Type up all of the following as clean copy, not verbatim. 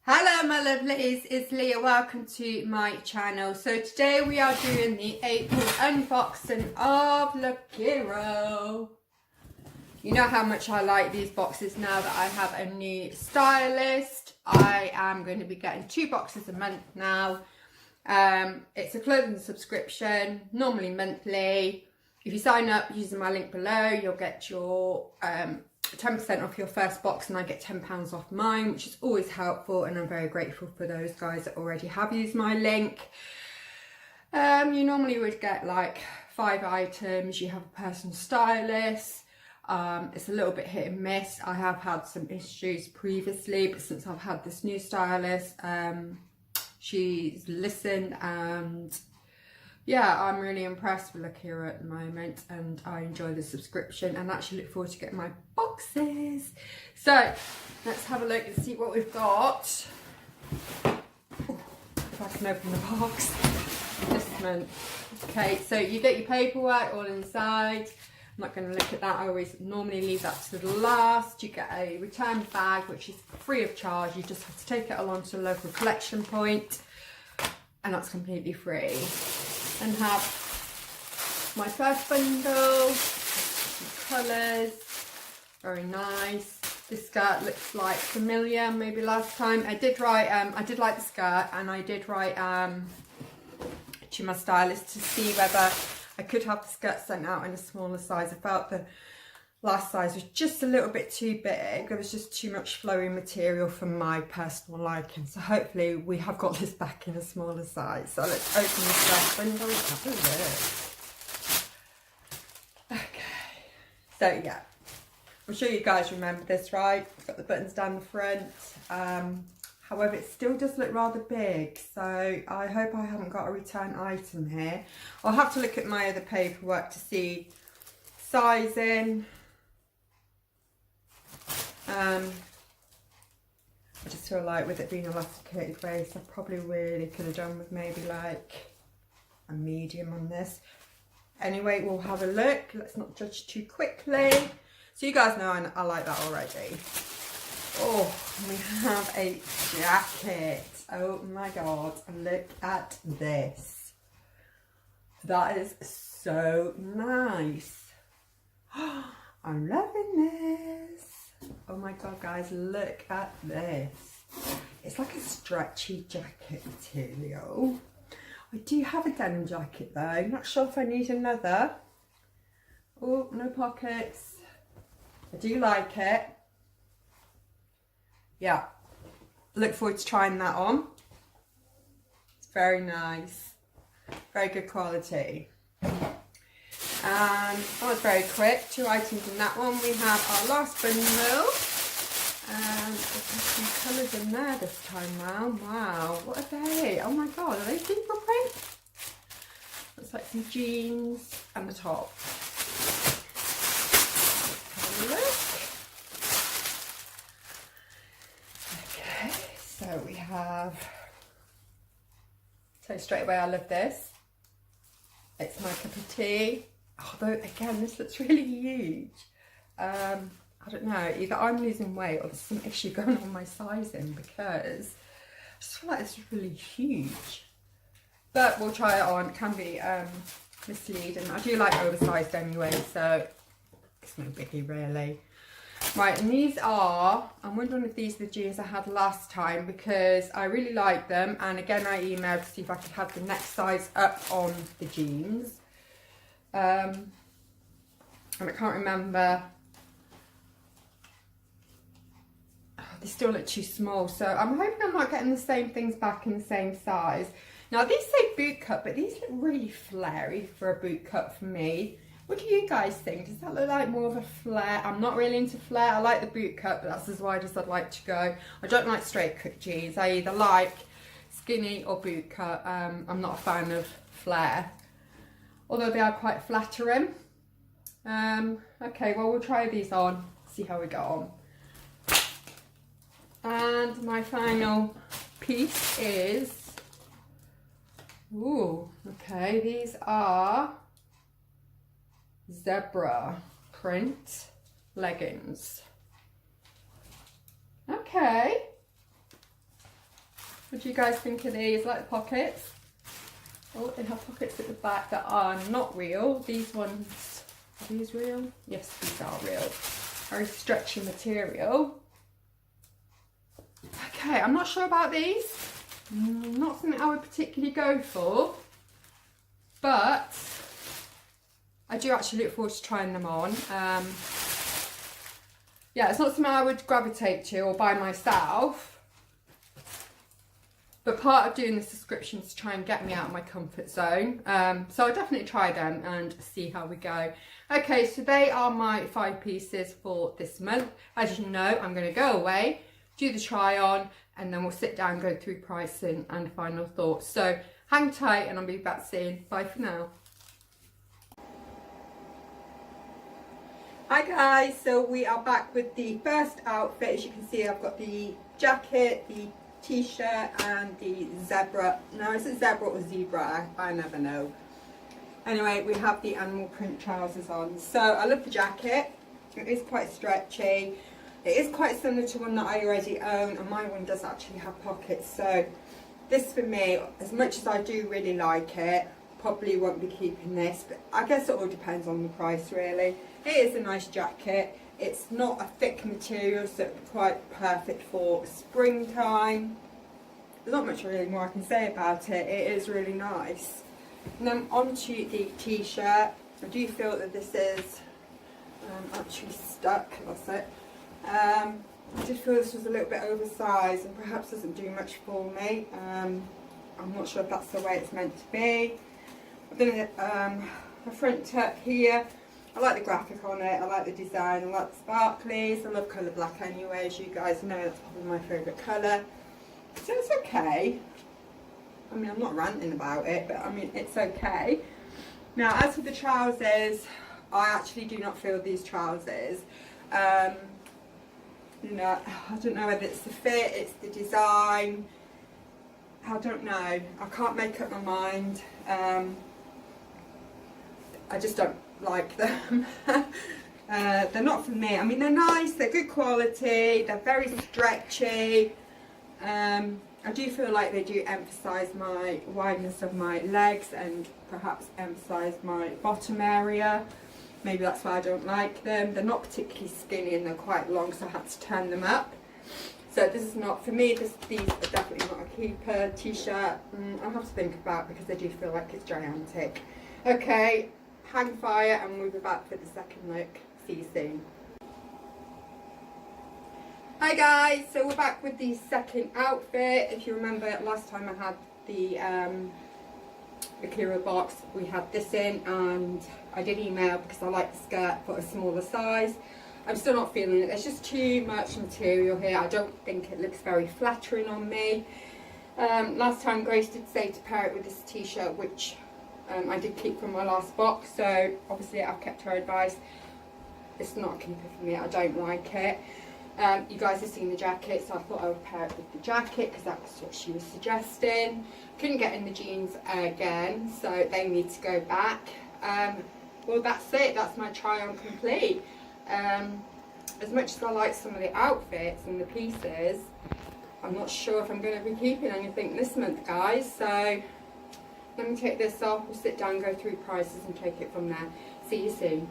Hello my lovelies, it's Leah, welcome to my channel. So today we are doing the April unboxing of Lookiero. You know how much I like these boxes now that I have a new stylist. I am going to be getting 2 boxes a month now. It's a clothing subscription, normally monthly. If you sign up using my link below, you'll get your 10% off your first box, and I get £10 off mine, which is always helpful, and I'm very grateful for those guys that already have used my link. You normally would get like 5 items. You have a personal stylist. It's a little bit hit and miss. I have had some issues previously, but since I've had this new stylist, she's listened, and yeah, I'm really impressed with Lookiero at the moment, and I enjoy the subscription and actually look forward to getting my boxes. So let's have a look and see what we've got. Ooh, if I can open the box this month. Okay, so you get your paperwork all inside. I'm not going to look at that. I always normally leave that to the last. You get a return bag, which is free of charge. You just have to take it along to a local collection point, and that's completely free. And have my first bundle, colours, very nice. This skirt looks like familiar, maybe last time. I did like the skirt, and I did write to my stylist to see whether I could have the skirt sent out in a smaller size. I felt the last size was just a little bit too big. There was just too much flowing material for my personal liking. So hopefully we have got this back in a smaller size. So let's open this first bundle. Okay. So yeah, I'm sure you guys remember this, right? It's got the buttons down the front. However, it still does look rather big. So I hope I haven't got a return item here. I'll have to look at my other paperwork to see sizing. I just feel like with it being elasticated waist, I probably really could have done with maybe like a medium on this. Anyway, we'll have a look. Let's not judge too quickly. So you guys know I like that already. Oh, we have a jacket. Oh my god, look at this. That is so nice. I'm loving this. Oh my god, guys, look at this. It's like a stretchy jacket material. I do have a denim jacket though. Not sure if I need another. Oh, no pockets. I do like it. Yeah. Look forward to trying that on. It's very nice. Very good quality. And that was very quick. 2 items in that one. We have our last bundle, and there's some colours in there this time round. Wow, what are they? Oh my god, are they zebra print? Looks like some jeans and the top. Have a look. Okay, so we have. So straight away, I love this. It's my cup of tea. Although again, this looks really huge. I don't know, either I'm losing weight or there's some issue going on with my sizing, because I just feel like it's really huge. But we'll try it on. It can be misleading. I do like oversized anyway, so it's no biggie really. Right, and these are, I'm wondering if these are the jeans I had last time, because I really like them. And again, I emailed to see if I could have the next size up on the jeans. And I can't remember. Oh, they still look too small, so I'm hoping I'm not getting the same things back in the same size. Now these say boot cut, but these look really flary for a boot cut for me. What do you guys think? Does that look like more of a flare? I'm not really into flare. I like the boot cut, but that's as wide as I'd like to go. I don't like straight cut jeans. I either like skinny or boot cut. I'm not a fan of flare, although they are quite flattering. Okay, well, we'll try these on, see how we go on. And my final piece is, ooh, okay, these are zebra print leggings. Okay, What do you guys think of these? Like the pockets? Oh, they have pockets at the back that are not real. These ones, are these real? Yes, these are real. Very stretchy material. Okay, I'm not sure about these. Not something I would particularly go for, but I do actually look forward to trying them on. Yeah, it's not something I would gravitate to or buy myself. But part of doing the subscription is to try and get me out of my comfort zone. So I'll definitely try them and see how we go. Okay, so they are my 5 pieces for this month. As you know, I'm going to go away, do the try on, and then we'll sit down, go through pricing and final thoughts. So hang tight and I'll be back soon. Bye for now. Hi guys, so we are back with the first outfit. As you can see, I've got the jacket, the t-shirt and the zebra. No, is it zebra or zebra? I never know. Anyway, we have the animal print trousers on. So I love the jacket. It is quite stretchy. It is quite similar to one that I already own, and my one does actually have pockets. So this for me, as much as I do really like it, probably won't be keeping this, but I guess it all depends on the price really. It is a nice jacket. It's not a thick material, so it's quite perfect for springtime. There's not much really more I can say about it. It is really nice. And then onto the t-shirt. I do feel that this is actually stuck. That's it. I did feel this was a little bit oversized and perhaps doesn't do much for me. I'm not sure if that's the way it's meant to be. I've done a front tuck here. I like the graphic on it, I like the design, I like the sparklies, I love colour black anyway, as you guys know, that's probably my favourite colour. So it's okay. I mean, I'm not ranting about it, but I mean, it's okay. Now, as for the trousers, I actually do not feel these trousers. You know, I don't know whether it's the fit, it's the design, I don't know. I can't make up my mind. I just don't like them. They're not for me. I mean, they're nice, they're good quality, they're very stretchy. I do feel like they do emphasise my wideness of my legs and perhaps emphasise my bottom area. Maybe that's why I don't like them. They're not particularly skinny and they're quite long, so I had to turn them up. So this is not for me. These are definitely not a keeper. T-shirt, I'll have to think about, because I do feel like it's gigantic. Okay, hang fire and we'll be back for the second look. See you soon. Hi guys, so we're back with the second outfit. If you remember last time I had the Lookiero box, we had this in, and I did email because I like the skirt for a smaller size. I'm still not feeling it. There's just too much material here. I don't think it looks very flattering on me. Last time Grace did say to pair it with this t-shirt, which I did keep from my last box, so obviously I've kept her advice. It's not a keeper for me. I don't like it. You guys have seen the jacket, so I thought I would pair it with the jacket because that was what she was suggesting. Couldn't get in the jeans again, so they need to go back. Well, that's it. That's my try on complete. As much as I like some of the outfits and the pieces, I'm not sure if I'm going to be keeping anything this month, guys. So let me take this off. We'll sit down, go through prices and take it from there. See you soon.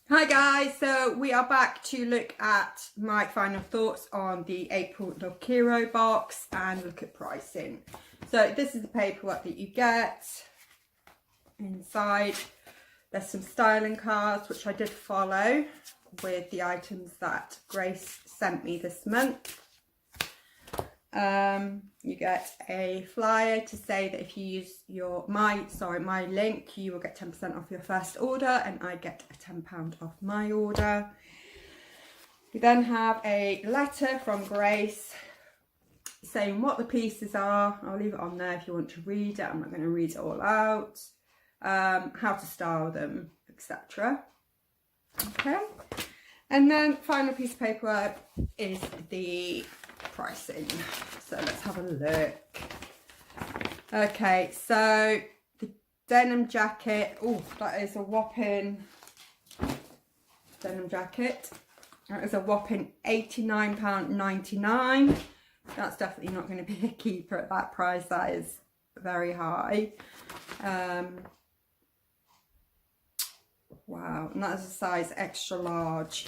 Hi guys, so we are back to look at my final thoughts on the April Lookiero box and look at pricing. So this is the paperwork that you get. Inside there's some styling cards which I did follow with the items that Grace sent me this month. You get a flyer to say that if you use my link, you will get 10% off your first order, and I get a £10 off my order. We then have a letter from Grace saying what the pieces are. I'll leave it on there if you want to read it. I'm not going to read it all out. How to style them, etc. Okay, and then final piece of paper is the pricing. So let's have a look. Okay, so the denim jacket, oh, that is a whopping denim jacket. That is a whopping £89.99. That's definitely not going to be a keeper at that price. That is very high. Wow, and that's a size extra large.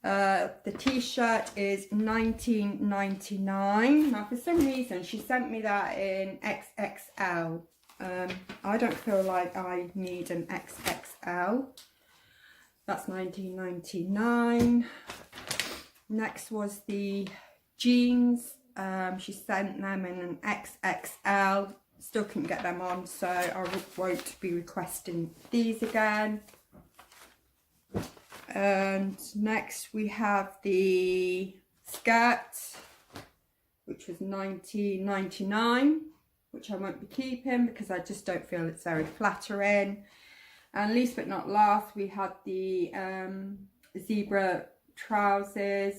The t-shirt is $19.99. Now for some reason she sent me that in XXL. I don't feel like I need an XXL. That's $19.99. Next was the jeans. She sent them in an XXL. Still couldn't get them on, so I won't be requesting these again. And next we have the skirt, which was $19.99, which I won't be keeping because I just don't feel it's very flattering. And least but not last, we had the zebra trousers,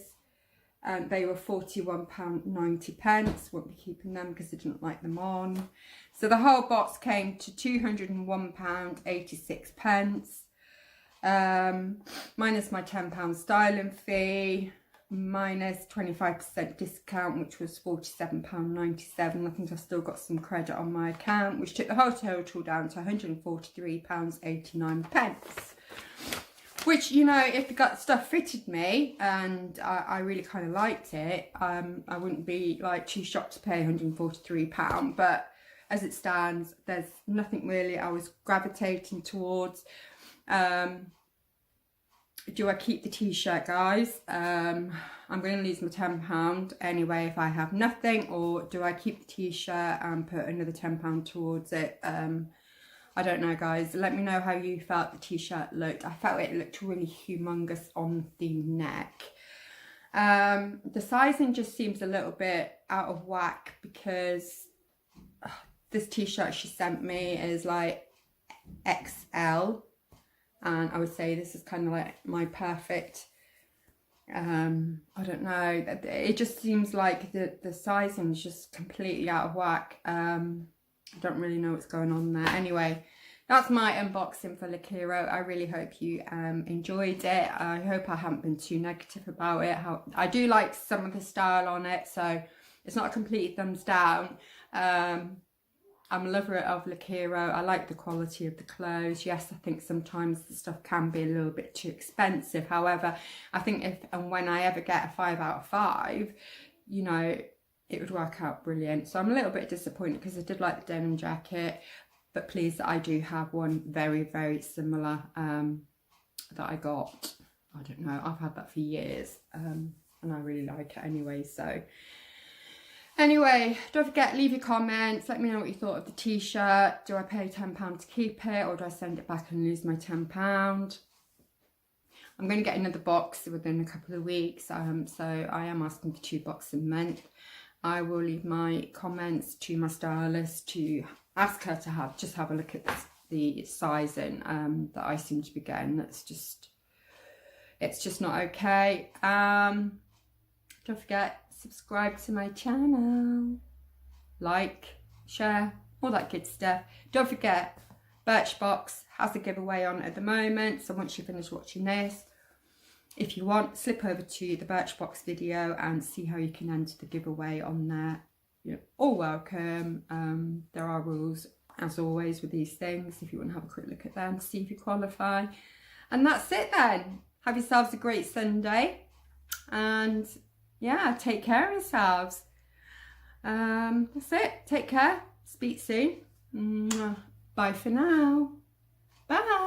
and they were £41.90. Won't be keeping them because I didn't like them on. So the whole box came to £201.86. Minus my £10 styling fee, minus 25% discount, which was £47.97. I think I've still got some credit on my account, which took the whole total down to £143.89. Which, you know, if the stuff fitted me and I really kind of liked it, I wouldn't be like too shocked to pay £143. But as it stands, there's nothing really I was gravitating towards. Do I keep the t-shirt, guys? I'm going to lose my £10 anyway if I have nothing, or do I keep the t-shirt and put another £10 towards it? I don't know, guys. Let me know how you felt the t-shirt looked. I felt it looked really humongous on the neck. The sizing just seems a little bit out of whack because this t-shirt she sent me is like XL, and I would say this is kind of like my perfect. I don't know, it just seems like the sizing is just completely out of whack. I don't really know what's going on there. Anyway, that's my unboxing for Lookiero. I really hope you enjoyed it. I hope I haven't been too negative about it. I do like some of the style on it, so it's not a complete thumbs down. I'm a lover of Lookiero. I like the quality of the clothes. Yes, I think sometimes the stuff can be a little bit too expensive. However, I think if and when I ever get a 5 out of 5, you know, it would work out brilliant. So I'm a little bit disappointed because I did like the denim jacket, but pleased that I do have one very, very similar that I got. I don't know, I've had that for years, and I really like it anyway. So anyway, don't forget, leave your comments, let me know what you thought of the t-shirt. Do I pay £10 to keep it, or do I send it back and lose my £10? I'm going to get another box within a couple of weeks, so I am asking for 2 boxes a month. I will leave my comments to my stylist to ask her to have a look at the sizing that I seem to be getting. It's just not okay. Don't forget, subscribe to my channel, like, share, all that good stuff. Don't forget, Birchbox has a giveaway on at the moment, so once you finish watching this, if you want, slip over to the Birchbox video and see how you can enter the giveaway on there. You're all welcome. There are rules, as always, with these things. If you want to have a quick look at them, see if you qualify. And that's it then. Have yourselves a great Sunday. And yeah, take care of yourselves. That's it. Take care. Speak soon. Bye for now. Bye.